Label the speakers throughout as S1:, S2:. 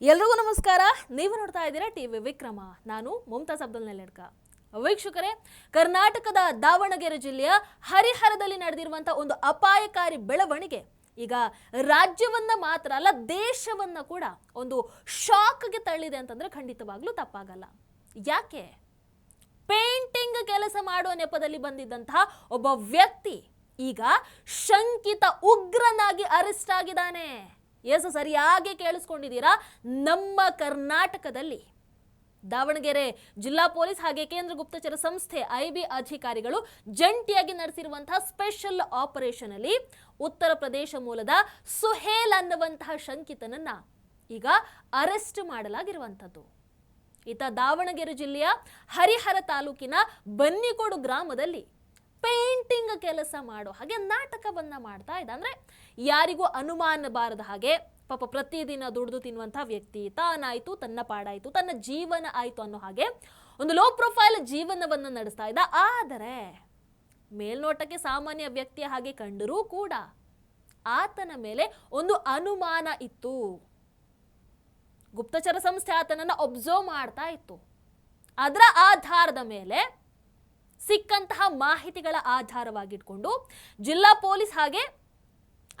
S1: ಎಲ್ರಿಗೂ ನಮಸ್ಕಾರ. ನೀವು ನೋಡ್ತಾ ಇದ್ದೀರಾ ಟಿವಿ ವಿಕ್ರಮ. ನಾನು ಮುಮ್ತಾಜ್ ಅಬ್ದುಲ್ ನೆಲೆಡ್ಕ. ವೀಕ್ಷಕರೇ, ಕರ್ನಾಟಕದ ದಾವಣಗೆರೆ ಜಿಲ್ಲೆಯ ಹರಿಹರದಲ್ಲಿ ನಡೆದಿರುವಂತಹ ಒಂದು ಅಪಾಯಕಾರಿ ಬೆಳವಣಿಗೆ ಈಗ ರಾಜ್ಯವನ್ನ ಮಾತ್ರ ಅಲ್ಲ ದೇಶವನ್ನ ಕೂಡ ಒಂದು ಶಾಕ್ಗೆ ತಳ್ಳಿದೆ ಅಂತಂದ್ರೆ ಖಂಡಿತವಾಗ್ಲೂ ತಪ್ಪಾಗಲ್ಲ. ಯಾಕೆ? ಪೇಂಟಿಂಗ್ ಕೆಲಸ ಮಾಡುವ ನೆಪದಲ್ಲಿ ಬಂದಿದ್ದಂತಹ ಒಬ್ಬ ವ್ಯಕ್ತಿ ಈಗ ಶಂಕಿತ ಉಗ್ರನಾಗಿ ಅರೆಸ್ಟ್ ಆಗಿದ್ದಾನೆ. ಸರಿಯಾಗಿ ಕೇಳಿಸ್ಕೊಂಡಿದ್ದೀರಾ. ನಮ್ಮ ಕರ್ನಾಟಕದಲ್ಲಿ ದಾವಣಗೆರೆ ಜಿಲ್ಲಾ ಪೊಲೀಸ್ ಹಾಗೆ ಕೇಂದ್ರ ಗುಪ್ತಚರ ಸಂಸ್ಥೆ ಐಬಿ ಅಧಿಕಾರಿಗಳು ಜಂಟಿಯಾಗಿ ನಡೆಸಿರುವಂತಹ ಸ್ಪೆಷಲ್ ಆಪರೇಷನ್ ಅಲ್ಲಿ ಉತ್ತರ ಪ್ರದೇಶ ಮೂಲದ ಸುಹೇಲ್ ಅನ್ನುವಂತಹ ಶಂಕಿತನನ್ನ ಈಗ ಅರೆಸ್ಟ್ ಮಾಡಲಾಗಿರುವಂಥದ್ದು. ಈತ ದಾವಣಗೆರೆ ಜಿಲ್ಲೆಯ ಹರಿಹರ ತಾಲೂಕಿನ ಬನ್ನಿಕೋಡು ಗ್ರಾಮದಲ್ಲಿ ಪೇಂಟಿಂಗ್ ಕೆಲಸ ಮಾಡೋ ಹಾಗೆ ನಾಟಕವನ್ನ ಮಾಡ್ತಾ ಇದ್ದ. ಅಂದ್ರೆ ಯಾರಿಗೂ ಅನುಮಾನ ಬಾರದ ಹಾಗೆ ಪಾಪ ಪ್ರತಿದಿನ ದುಡಿದು ತಿನ್ನುವಂತಹ ವ್ಯಕ್ತಿ ತಾನಾಯ್ತು, ತನ್ನ ಪಾಡಾಯ್ತು, ತನ್ನ ಜೀವನ ಆಯ್ತು ಅನ್ನೋ ಹಾಗೆ ಒಂದು ಲೋ ಪ್ರೊಫೈಲ್ ಜೀವನವನ್ನ ನಡೆಸ್ತಾ ಇದ್ದ. ಆದರೆ ಮೇಲ್ನೋಟಕ್ಕೆ ಸಾಮಾನ್ಯ ವ್ಯಕ್ತಿಯ ಹಾಗೆ ಕಂಡರೂ ಕೂಡ ಆತನ ಮೇಲೆ ಒಂದು ಅನುಮಾನ ಇತ್ತು. ಗುಪ್ತಚರ ಸಂಸ್ಥೆ ಆತನನ್ನ ಒಬ್ಸರ್ವ್ ಮಾಡ್ತಾ ಇತ್ತು. ಅದರ ಆಧಾರದ ಮೇಲೆ ಸಿಕ್ಕಂತಹ ಮಾಹಿತಿಗಳ ಆಧಾರವಾಗಿಟ್ಕೊಂಡು ಜಿಲ್ಲಾ ಪೊಲೀಸ್ ಹಾಗೆ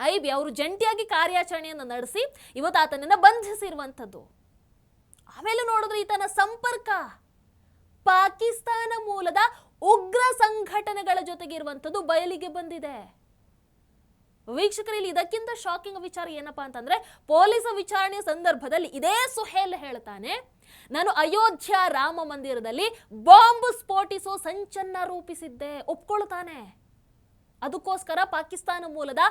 S1: ಐಬಿ ಅವರು ಜಂಟಿಯಾಗಿ ಕಾರ್ಯಾಚರಣೆಯನ್ನು ನಡೆಸಿ ಇವತ್ತು ಆತನನ್ನ ಬಂಧಿಸಿರುವಂಥದ್ದು. ಆಮೇಲೆ ನೋಡಿದ್ರೆ ಈತನ ಸಂಪರ್ಕ ಪಾಕಿಸ್ತಾನ ಮೂಲದ ಉಗ್ರ ಸಂಘಟನೆಗಳ ಜೊತೆಗೆ ಇರುವಂಥದ್ದು ಬಯಲಿಗೆ ಬಂದಿದೆ. ವೀಕ್ಷಕರಲ್ಲಿ ಇದಕ್ಕಿಂತ ಶಾಕಿಂಗ್ ವಿಚಾರ ಏನಪ್ಪಾ ಅಂತಂದ್ರೆ, ಪೊಲೀಸ್ ವಿಚಾರಣೆ ಸಂದರ್ಭದಲ್ಲಿ ಇದೇ ಸುಹೇಲ್ ಹೇಳ್ತಾನೆ, ನಾನು ಅಯೋಧ್ಯ ರಾಮ ಮಂದಿರದಲ್ಲಿ ಬಾಂಬ್ ಸ್ಫೋಟಿಸೋ ಸಂಚನ್ನ ರೂಪಿಸಿದ್ದೆ. ಒಪ್ಕೊಳ್ತಾನೆ. ಅದಕ್ಕೋಸ್ಕರ ಪಾಕಿಸ್ತಾನ ಮೂಲದ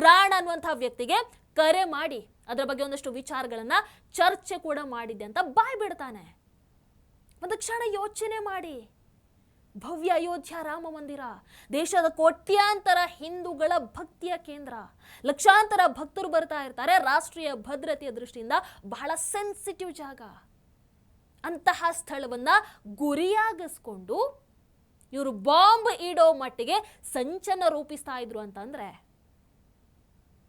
S1: ರಾಣ ಅನ್ನುವಂತಹ ವ್ಯಕ್ತಿಗೆ ಕರೆ ಮಾಡಿ ಅದರ ಬಗ್ಗೆ ಒಂದಷ್ಟು ವಿಚಾರಗಳನ್ನ ಚರ್ಚೆ ಕೂಡ ಮಾಡಿದ್ದೆ ಅಂತ ಬಾಯ್ ಬಿಡ್ತಾನೆ. ಒಂದು ಕ್ಷಣ ಯೋಚನೆ ಮಾಡಿ. ಭವ್ಯ ಅಯೋಧ್ಯ ರಾಮ ಮಂದಿರ ದೇಶದ ಕೋಟ್ಯಾಂತರ ಹಿಂದೂಗಳ ಭಕ್ತಿಯ ಕೇಂದ್ರ. ಲಕ್ಷಾಂತರ ಭಕ್ತರು ಬರ್ತಾ ಇರ್ತಾರೆ. ರಾಷ್ಟ್ರೀಯ ಭದ್ರತೆಯ ದೃಷ್ಟಿಯಿಂದ ಬಹಳ ಸೆನ್ಸಿಟಿವ್ ಜಾಗ. ಅಂತಹ ಸ್ಥಳವನ್ನ ಗುರಿಯಾಗಿಸ್ಕೊಂಡು ಇವರು ಬಾಂಬ್ ಇಡೋ ಮಟ್ಟಿಗೆ ಸಂಚನ ರೂಪಿಸ್ತಾ ಇದ್ರು ಅಂತಂದ್ರೆ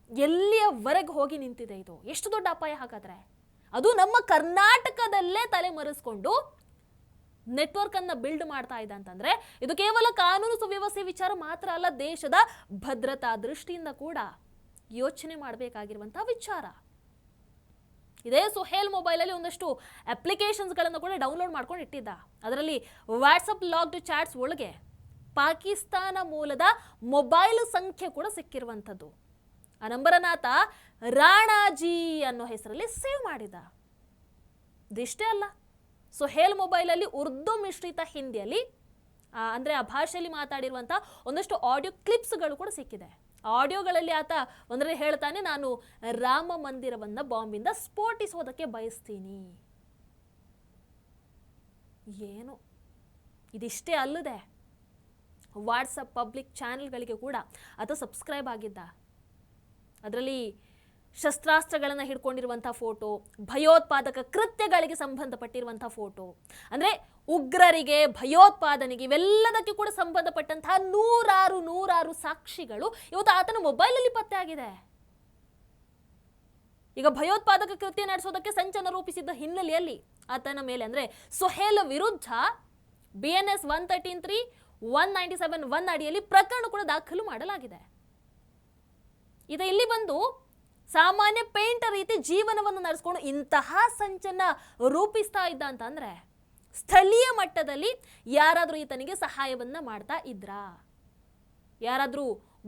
S1: ಎಲ್ಲಿಯವರೆಗೆ ಹೋಗಿ ನಿಂತಿದೆ ಇದು? ಎಷ್ಟು ದೊಡ್ಡ ಅಪಾಯ ಹಾಗಾದ್ರೆ? ಅದು ನಮ್ಮ ಕರ್ನಾಟಕದಲ್ಲೇ ತಲೆ ಮರೆಸ್ಕೊಂಡು ನೆಟ್ವರ್ಕ್ ಅನ್ನ ಬಿಲ್ಡ್ ಮಾಡ್ತಾ ಇದೆ ಅಂತಂದ್ರೆ ಇದು ಕೇವಲ ಕಾನೂನು ಸುವ್ಯವಸ್ಥೆ ವಿಚಾರ ಮಾತ್ರ ಅಲ್ಲ, ದೇಶದ ಭದ್ರತಾ ದೃಷ್ಟಿಯಿಂದ ಕೂಡ ಯೋಚನೆ ಮಾಡಬೇಕಾಗಿರುವಂತಹ ವಿಚಾರ. ಇದೇ ಸುಹೇಲ್ ಮೊಬೈಲ್ ಅಲ್ಲಿ ಒಂದಷ್ಟು ಅಪ್ಲಿಕೇಶನ್ಸ್ ಗಳನ್ನು ಕೂಡ ಡೌನ್ಲೋಡ್ ಮಾಡ್ಕೊಂಡು ಇಟ್ಟಿದ್ದ. ಅದರಲ್ಲಿ ವಾಟ್ಸಪ್ ಲಾಕ್ಡ್ ಚಾಟ್ಸ್ ಒಳಗೆ ಪಾಕಿಸ್ತಾನ ಮೂಲದ ಮೊಬೈಲ್ ಸಂಖ್ಯೆ ಕೂಡ ಸಿಕ್ಕಿರುವಂಥದ್ದು. ಆ ನಂಬರನ್ನ ಆತ ರಾಣಾಜಿ ಅನ್ನೋ ಹೆಸರಲ್ಲಿ ಸೇವ್ ಮಾಡಿದ. ಇದಿಷ್ಟೇ ಅಲ್ಲ, ಸುಹೇಲ್ ಮೊಬೈಲ್ ಅಲ್ಲಿ ಉರ್ದು ಮಿಶ್ರಿತ ಹಿಂದಿಯಲ್ಲಿ ಅಂದ್ರೆ ಆ ಭಾಷೆಯಲ್ಲಿ ಮಾತಾಡಿರುವಂತಹ ಒಂದಷ್ಟು ಆಡಿಯೋ ಕ್ಲಿಪ್ಸ್ಗಳು ಕೂಡ ಸಿಕ್ಕಿದೆ. ಆಡಿಯೋಗಳಲ್ಲಿ ಆತ ಒಂದರಲ್ಲಿ ಹೇಳ್ತಾನೆ, ನಾನು ರಾಮ ಮಂದಿರವನ್ನ ಬಾಂಬಿಂದ ಸ್ಫೋಟಿಸೋದಕ್ಕೆ ಬಯಸ್ತೀನಿ. ಏನು ಇದಿಷ್ಟೇ ಅಲ್ಲದೆ ವಾಟ್ಸಪ್ ಪಬ್ಲಿಕ್ ಚಾನೆಲ್ಗಳಿಗೆ ಕೂಡ ಆತ ಸಬ್ಸ್ಕ್ರೈಬ್ ಆಗಿದ್ದ. ಅದರಲ್ಲಿ ಶಸ್ತ್ರಾಸ್ತ್ರಗಳನ್ನು ಹಿಡ್ಕೊಂಡಿರುವಂತಹ ಫೋಟೋ, ಭಯೋತ್ಪಾದಕ ಕೃತ್ಯಗಳಿಗೆ ಸಂಬಂಧಪಟ್ಟಿರುವಂತಹ ಫೋಟೋ, ಅಂದ್ರೆ ಉಗ್ರರಿಗೆ, ಭಯೋತ್ಪಾದನೆಗೆ ಇವೆಲ್ಲದಕ್ಕೆ ಕೂಡ ಸಂಬಂಧಪಟ್ಟಂತಹ ನೂರಾರು ಸಾಕ್ಷಿಗಳು ಇವತ್ತು ಆತನ ಮೊಬೈಲ್ ಅಲ್ಲಿ ಪತ್ತೆ ಆಗಿದೆ. ಈಗ ಭಯೋತ್ಪಾದಕ ಕೃತ್ಯ ನಡೆಸೋದಕ್ಕೆ ಸಂಚನ ರೂಪಿಸಿದ್ದ ಹಿನ್ನೆಲೆಯಲ್ಲಿ ಆತನ ಮೇಲೆ ಅಂದ್ರೆ ಸುಹೇಲ್ ವಿರುದ್ಧ BNS 113, 197 ಅಡಿಯಲ್ಲಿ ಪ್ರಕರಣ ಕೂಡ ದಾಖಲು ಮಾಡಲಾಗಿದೆ. ಇದು ಇಲ್ಲಿ ಬಂದು ಸಾಮಾನ್ಯ ಪೇಂಟರ್ ರೀತಿ ಜೀವನವನ್ನು ನಡೆಸ್ಕೊಂಡು ಇಂತಹ ಸಂಚನ್ನ ರೂಪಿಸ್ತಾ ಇದ್ದ ಅಂತಂದ್ರೆ ಸ್ಥಳೀಯ ಮಟ್ಟದಲ್ಲಿ ಯಾರಾದ್ರೂ ಈತನಿಗೆ ಸಹಾಯವನ್ನ ಮಾಡ್ತಾ ಇದ್ರಾ? ಯಾರಾದ್ರೂ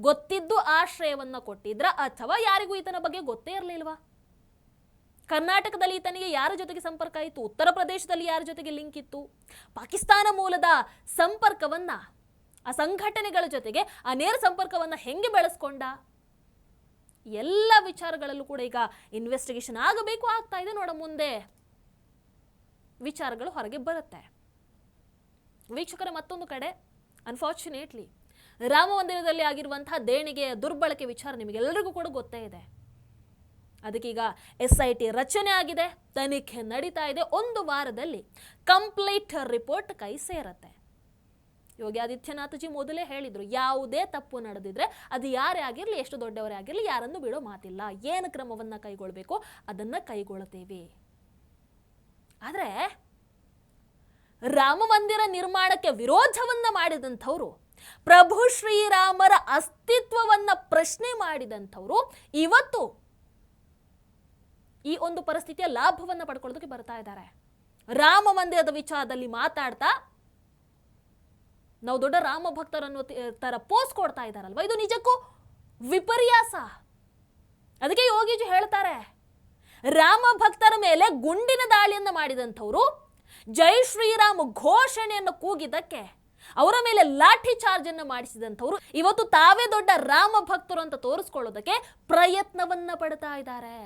S1: ಗೊತ್ತಿದ್ದು ಆಶ್ರಯವನ್ನ ಕೊಟ್ಟಿದ್ರ? ಅಥವಾ ಯಾರಿಗೂ ಈತನ ಬಗ್ಗೆ ಗೊತ್ತೇ ಇರಲಿಲ್ವಾ? ಕರ್ನಾಟಕದಲ್ಲಿ ಈತನಿಗೆ ಯಾರ ಜೊತೆಗೆ ಸಂಪರ್ಕ ಇತ್ತು? ಉತ್ತರ ಪ್ರದೇಶದಲ್ಲಿ ಯಾರ ಜೊತೆಗೆ ಲಿಂಕ್ ಇತ್ತು? ಪಾಕಿಸ್ತಾನ ಮೂಲದ ಸಂಪರ್ಕವನ್ನ ಆ ಸಂಘಟನೆಗಳ ಜೊತೆಗೆ ಆ ನೇರ ಸಂಪರ್ಕವನ್ನ ಹೆಂಗೆ ಬೆಳೆಸ್ಕೊಂಡ? ಎಲ್ಲ ವಿಚಾರಗಳಲ್ಲೂ ಕೂಡ ಈಗ ಇನ್ವೆಸ್ಟಿಗೇಷನ್ ಆಗಬೇಕು, ಆಗ್ತಾ ಇದೆ. ನೋಡ ಮುಂದೆ ವಿಚಾರಗಳು ಹೊರಗೆ ಬರುತ್ತೆ. ವೀಕ್ಷಕರ, ಮತ್ತೊಂದು ಕಡೆ ಅನ್ಫಾರ್ಚುನೇಟ್ಲಿ ರಾಮ ಮಂದಿರದಲ್ಲಿ ಆಗಿರುವಂತಹ ದೇಣಿಗೆಯ ದುರ್ಬಳಕೆ ವಿಚಾರ ನಿಮಗೆಲ್ಲರಿಗೂ ಕೂಡ ಗೊತ್ತೇ ಇದೆ. ಅದಕ್ಕೀಗ SIT ರಚನೆ ಆಗಿದೆ, ತನಿಖೆ ನಡೀತಾ ಇದೆ. ಒಂದು ವಾರದಲ್ಲಿ ಕಂಪ್ಲೀಟ್ ರಿಪೋರ್ಟ್ ಕೈ ಸೇರತ್ತೆ. ಯೋಗಿ ಆದಿತ್ಯನಾಥ್ಜಿ ಮೊದಲೇ ಹೇಳಿದ್ರು, ಯಾವುದೇ ತಪ್ಪು ನಡೆದಿದ್ರೆ ಅದು ಯಾರೇ ಆಗಿರಲಿ, ಎಷ್ಟು ದೊಡ್ಡವರೇ ಆಗಿರಲಿ, ಯಾರನ್ನು ಬಿಡೋ ಮಾತಿಲ್ಲ. ಏನು ಕ್ರಮವನ್ನ ಕೈಗೊಳ್ಳಬೇಕು ಅದನ್ನ ಕೈಗೊಳ್ಳುತ್ತೇವೆ. ಆದರೆ ರಾಮ ಮಂದಿರ ನಿರ್ಮಾಣಕ್ಕೆ ವಿರೋಧವನ್ನ ಮಾಡಿದಂಥವ್ರು, ಪ್ರಭು ಶ್ರೀರಾಮರ ಅಸ್ತಿತ್ವವನ್ನ ಪ್ರಶ್ನೆ ಮಾಡಿದಂಥವ್ರು ಇವತ್ತು ಈ ಒಂದು ಪರಿಸ್ಥಿತಿಯ ಲಾಭವನ್ನ ಪಡ್ಕೊಳ್ಳೋದಕ್ಕೆ ಬರ್ತಾ ಇದ್ದಾರೆ. ರಾಮ ಮಂದಿರದ ವಿಚಾರದಲ್ಲಿ ಮಾತಾಡ್ತಾ ನಾವು ದೊಡ್ಡ ರಾಮ ಭಕ್ತರನ್ನು ತರ ಪೋಸ್ಟ್ ಕೊಡ್ತಾ ಇದ್ದಾರಲ್ವಾ, ಇದು ನಿಜಕ್ಕೂ ವಿಪರ್ಯಾಸ. ಅದಕ್ಕೆ ಯೋಗೀಜಿ ಹೇಳ್ತಾರೆ, ರಾಮ ಭಕ್ತರ ಮೇಲೆ ಗುಂಡಿನ ದಾಳಿಯನ್ನ ಮಾಡಿದಂಥವ್ರು ಜೈ ಶ್ರೀರಾಮ್ ಘೋಷಣೆಯನ್ನು ಕೂಗಿದ್ದಕ್ಕೆ ಅವರ ಮೇಲೆ ಲಾಠಿ ಚಾರ್ಜ್ ಅನ್ನು ಮಾಡಿಸಿದಂಥವ್ರು ಇವತ್ತು ತಾವೇ ದೊಡ್ಡ ರಾಮ ಭಕ್ತರು ಅಂತ ತೋರಿಸ್ಕೊಳ್ಳೋದಕ್ಕೆ ಪ್ರಯತ್ನವನ್ನ ಪಡ್ತಾ ಇದ್ದಾರೆ.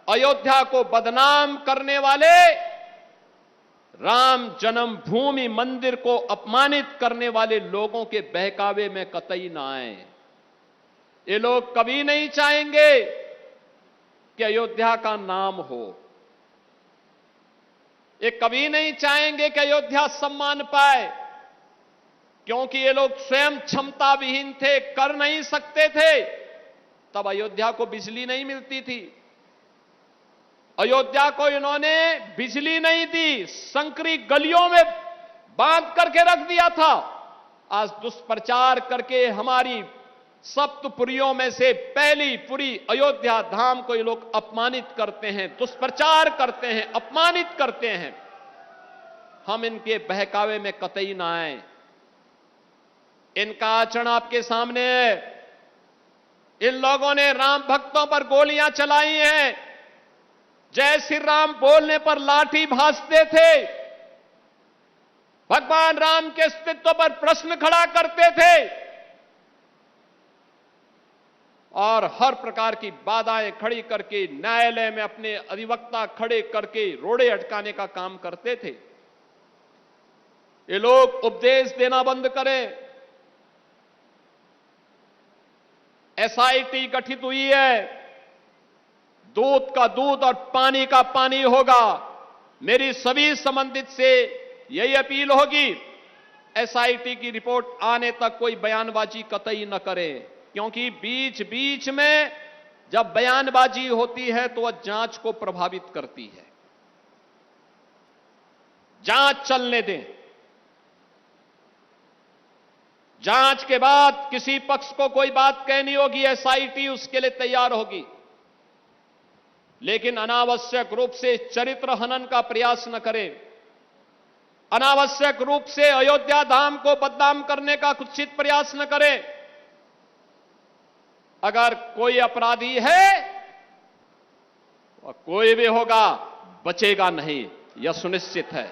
S2: अयोध्या को बदनाम करने वाले, राम जन्मभूमि मंदिर को अपमानित करने वाले लोगों के बहकावे में कतई ना आए. ये लोग कभी नहीं चाहेंगे कि अयोध्या का नाम हो. ये कभी नहीं चाहेंगे कि अयोध्या सम्मान पाए, क्योंकि ये लोग स्वयं क्षमता विहीन थे, कर नहीं सकते थे. तब अयोध्या को बिजली नहीं मिलती थी. अयोध्या को इन्होंने बिजली नहीं दी, संकरी गलियों में बांध करके रख दिया था. आज दुष्प्रचार करके हमारी सप्तपुरियों में से पहली पुरी अयोध्या धाम को ये लोग अपमानित करते हैं, दुष्प्रचार करते हैं, अपमानित करते हैं. हम इनके बहकावे में कतई ना आए. इनका आचरण आपके सामने है. इन लोगों ने राम भक्तों पर गोलियां चलाई हैं. जय श्री राम बोलने पर लाठी भांजते थे, भगवान राम के अस्तित्व पर प्रश्न खड़ा करते थे और हर प्रकार की बाधाएं खड़ी करके न्यायालय में अपने अधिवक्ता खड़े करके रोड़े अटकाने का काम करते थे. ये लोग उपदेश देना बंद करें. एसआईटी गठित हुई है. दूध का दूध और पानी का पानी होगा. मेरी सभी संबंधित से यही अपील होगी, एसआईटी की रिपोर्ट आने तक कोई बयानबाजी कतई न करें, क्योंकि बीच बीच में जब बयानबाजी होती है तो वह जांच को प्रभावित करती है. जांच चलने दें. जांच के बाद किसी पक्ष को कोई बात कहनी होगी, एसआईटी उसके लिए तैयार होगी. लेकिन अनावश्यक रूप से चरित्र हनन का प्रयास न करें. अनावश्यक रूप से अयोध्या धाम को बदनाम करने का कुत्सित प्रयास न करें. अगर कोई अपराधी है, वह कोई भी होगा, बचेगा नहीं, यह सुनिश्चित है.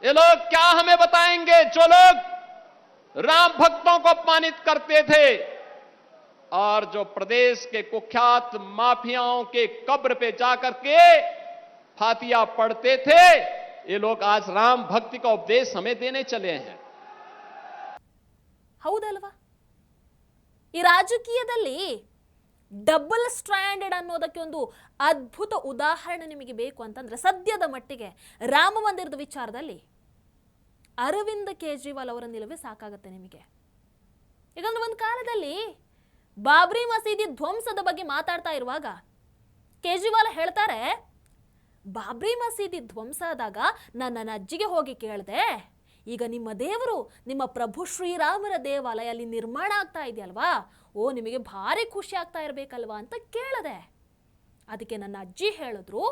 S2: ये लोग क्या हमें बताएंगे, जो लोग राम भक्तों को अपमानित करते थे और जो प्रदेश के कुख्यात माफियाओं के कब्र पे जाकर के फातिया पढ़ते थे, ये लोग आज राम भक्ति का उपदेश हमें देने चले हैं.
S1: ಹೌದಲ್ವಾ? ಈ ರಾಜಕೀಯದಲ್ಲಿ ಡಬಲ್ ಸ್ಟ್ಯಾಂಡರ್ಡ್ ಅನ್ನೋದಕ್ಕೆ ಒಂದು ಅದ್ಭುತ ಉದಾಹರಣೆ ನಿಮಗೆ ಬೇಕು ಅಂತಂದ್ರೆ ಸದ್ಯದ ಮಟ್ಟಿಗೆ ರಾಮ ಮಂದಿರದ ವಿಚಾರದಲ್ಲಿ ಅರವಿಂದ್ ಕೇಜ್ರಿವಾಲ್ ಅವರ ನಿಲುವೇ ಸಾಕಾಗುತ್ತೆ ನಿಮಗೆ. ಯಾಕಂದ್ರೆ ಒಂದು ಕಾಲದಲ್ಲಿ ಬಾಬ್ರಿ ಮಸೀದಿ ಧ್ವಂಸದ ಬಗ್ಗೆ ಮಾತಾಡ್ತಾ ಇರುವಾಗ ಕೇಜ್ರಿವಾಲ್ ಹೇಳ್ತಾರೆ, ಬಾಬ್ರಿ ಮಸೀದಿ ಧ್ವಂಸ ಆದಾಗ ನನ್ನ ಅಜ್ಜಿಗೆ ಹೋಗಿ ಕೇಳಿದೆ, ಈಗ ನಿಮ್ಮ ದೇವರು, ನಿಮ್ಮ ಪ್ರಭು ಶ್ರೀರಾಮರ ದೇವಾಲಯ ಅಲ್ಲಿ ನಿರ್ಮಾಣ ಆಗ್ತಾ ಇದೆಯಲ್ವಾ, ಓ ನಿಮಗೆ ಭಾರಿ ಖುಷಿ ಆಗ್ತಾ ಇರಬೇಕಲ್ವಾ ಅಂತ ಕೇಳಿದೆ. ಅದಕ್ಕೆ ನನ್ನ ಅಜ್ಜಿ ಹೇಳಿದ್ರು,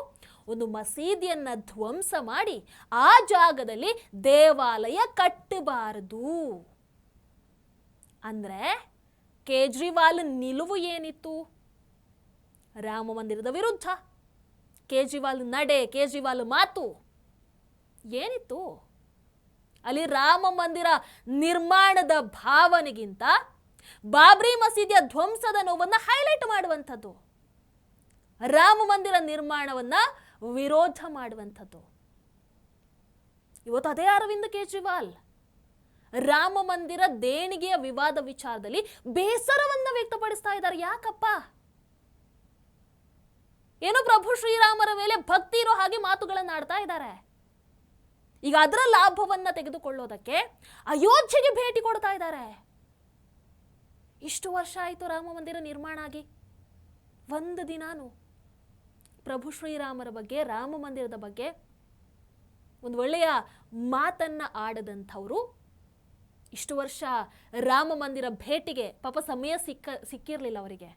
S1: ಒಂದು ಮಸೀದಿಯನ್ನ ಧ್ವಂಸ ಮಾಡಿ ಆ ಜಾಗದಲ್ಲಿ ದೇವಾಲಯ ಕಟ್ಟಬಾರದು. ಅಂದ್ರೆ ಕೇಜ್ರಿವಾಲ್ ನಿಲುವು ಏನಿತ್ತು? ರಾಮ ಮಂದಿರದ ವಿರುದ್ಧ. ಕೇಜ್ರಿವಾಲ್ ನಡೆ, ಕೇಜ್ರಿವಾಲ್ ಮಾತು ಏನಿತ್ತು? ಅಲ್ಲಿ ರಾಮ ಮಂದಿರ ನಿರ್ಮಾಣದ ಭಾವನೆಗಿಂತ ಬಾಬ್ರಿ ಮಸೀದಿಯ ಧ್ವಂಸದ ನೋವನ್ನು ಹೈಲೈಟ್ ಮಾಡುವಂಥದ್ದು, ರಾಮ ಮಂದಿರ ನಿರ್ಮಾಣವನ್ನ ವಿರೋಧ ಮಾಡುವಂಥದ್ದು. ಇವತ್ತು ಅದೇ ಅರವಿಂದ್ ಕೇಜ್ರಿವಾಲ್ ರಾಮ ಮಂದಿರ ದೇಣಿಗೆಯ ವಿವಾದ ವಿಚಾರದಲ್ಲಿ ಬೇಸರವನ್ನ ವ್ಯಕ್ತಪಡಿಸ್ತಾ ಇದ್ದಾರೆ. ಯಾಕಪ್ಪ? ಏನೋ ಪ್ರಭು ಶ್ರೀರಾಮರ ಮೇಲೆ ಭಕ್ತಿ ಇರೋ ಹಾಗೆ ಮಾತುಗಳನ್ನ ಆಡ್ತಾ ಇದ್ದಾರೆ. ಈಗ ಅದರ ಲಾಭವನ್ನ ತೆಗೆದುಕೊಳ್ಳೋದಕ್ಕೆ ಅಯೋಧ್ಯೆಗೆ ಭೇಟಿ ಕೊಡ್ತಾ ಇದ್ದಾರೆ. ಇಷ್ಟು ವರ್ಷ ಆಯಿತು ರಾಮ ಮಂದಿರ ನಿರ್ಮಾಣ ಆಗಿ, ಒಂದು ದಿನಾನು ಪ್ರಭು ಶ್ರೀರಾಮರ ಬಗ್ಗೆ, ರಾಮ ಮಂದಿರದ ಬಗ್ಗೆ ಒಂದು ಒಳ್ಳೆಯ ಮಾತನ್ನ ಆಡದಂಥವ್ರು ಇಷ್ಟು ವರ್ಷ ರಾಮ ಮಂದಿರ ಭೇಟಿಗೆ ಪಾಪ ಸಮಯ ಸಿಕ್ಕಿರಲಿಲ್ಲ ಅವರಿಗೆ.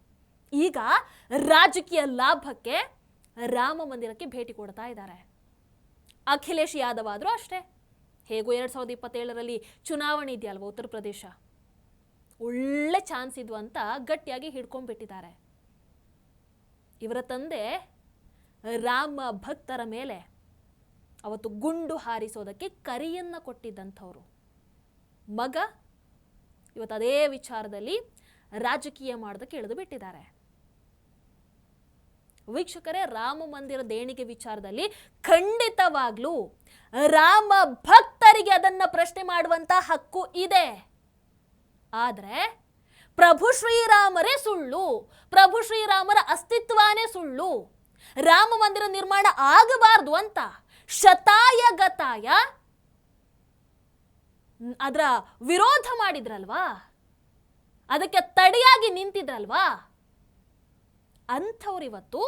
S1: ಈಗ ರಾಜಕೀಯ ಲಾಭಕ್ಕೆ ರಾಮ ಮಂದಿರಕ್ಕೆ ಭೇಟಿ ಕೊಡ್ತಾ ಇದ್ದಾರೆ. ಅಖಿಲೇಶ್ ಯಾದವ್ ಆದರೂ ಅಷ್ಟೇ, ಹೇಗೂ 2027ರಲ್ಲಿ ಚುನಾವಣೆ ಇದೆಯಲ್ವ ಉತ್ತರ ಪ್ರದೇಶ, ಒಳ್ಳೆ ಚಾನ್ಸ್ ಇದ್ವು ಅಂತ ಗಟ್ಟಿಯಾಗಿ ಹಿಡ್ಕೊಂಡ್ಬಿಟ್ಟಿದ್ದಾರೆ. ಇವರ ತಂದೆ ರಾಮ ಭಕ್ತರ ಮೇಲೆ ಅವತ್ತು ಗುಂಡು ಹಾರಿಸೋದಕ್ಕೆ ಕರೆಯನ್ನ ಕೊಟ್ಟಿದ್ದಂಥವ್ರು. ಮಗ ಇವತ್ತು ಅದೇ ವಿಚಾರದಲ್ಲಿ ರಾಜಕೀಯ ಮಾಡೋದಕ್ಕೆ ಇಳಿದು ಬಿಟ್ಟಿದ್ದಾರೆ. ವೀಕ್ಷಕರೇ, ರಾಮ ಮಂದಿರ ದೇಣಿಗೆ ವಿಚಾರದಲ್ಲಿ ಖಂಡಿತವಾಗ್ಲೂ ರಾಮ ಭಕ್ತರಿಗೆ ಅದನ್ನ ಪ್ರಶ್ನೆ ಮಾಡುವಂತ ಹಕ್ಕು ಇದೆ. ಆದ್ರೆ ಪ್ರಭು ಶ್ರೀರಾಮರೇ ಸುಳ್ಳು, ಪ್ರಭು ಶ್ರೀರಾಮರ ಅಸ್ತಿತ್ವನೇ ಸುಳ್ಳು, ರಾಮ ಮಂದಿರ ನಿರ್ಮಾಣ ಆಗಬಾರ್ದು ಅಂತ ಶತಾಯ ಗತಾಯ ಅದರ ವಿರೋಧ ಮಾಡಿದ್ರಲ್ವಾ, ಅದಕ್ಕೆ ತಡೆಯಾಗಿ ನಿಂತಿದ್ರಲ್ವಾ, ಅಂಥವ್ರಿವತ್ತು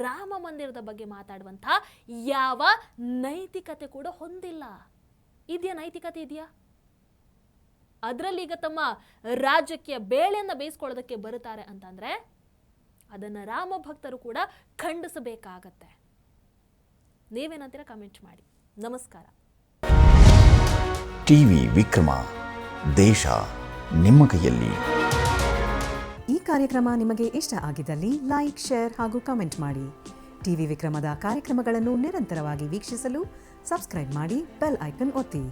S1: ರಾಮ ಮಂದಿರದ ಬಗ್ಗೆ ಮಾತಾಡುವಂಥ ಯಾವ ನೈತಿಕತೆ ಕೂಡ ಹೊಂದಿಲ್ಲ. ಇದೆಯಾ ನೈತಿಕತೆ? ಇದೆಯಾ? ಅದರಲ್ಲಿ ಈಗ ತಮ್ಮ ರಾಜ್ಯಕ್ಕೆ ಬೇಳೆಯನ್ನ ಬೇಯಿಸ್ಕೊಳ್ಳೋದಕ್ಕೆ ಬರುತ್ತಾರೆ ಅಂತಂದ್ರೆ ಅದನ್ನ ರಾಮ ಭಕ್ತರು ಕೂಡ ಖಂಡಿಸಬೇಕಾಗತ್ತೆ. ನೀವೇನಂತೀರ ಕಮೆಂಟ್ ಮಾಡಿ. ನಮಸ್ಕಾರ.
S3: ಟಿವಿ ವಿಕ್ರಮ, ದೇಶ ನಿಮ್ಮ ಕೈಯಲ್ಲಿ.
S4: ಈ ಕಾರ್ಯಕ್ರಮ ನಿಮಗೆ ಇಷ್ಟ ಆಗಿದ್ದಲ್ಲಿ ಲೈಕ್, ಶೇರ್ ಹಾಗೂ ಕಮೆಂಟ್ ಮಾಡಿ. ಟಿವಿ ವಿಕ್ರಮದ ಕಾರ್ಯಕ್ರಮಗಳನ್ನು ನಿರಂತರವಾಗಿ ವೀಕ್ಷಿಸಲು ಸಬ್ಸ್ಕ್ರೈಬ್ ಮಾಡಿ, ಬೆಲ್ ಐಕನ್ ಒತ್ತಿ.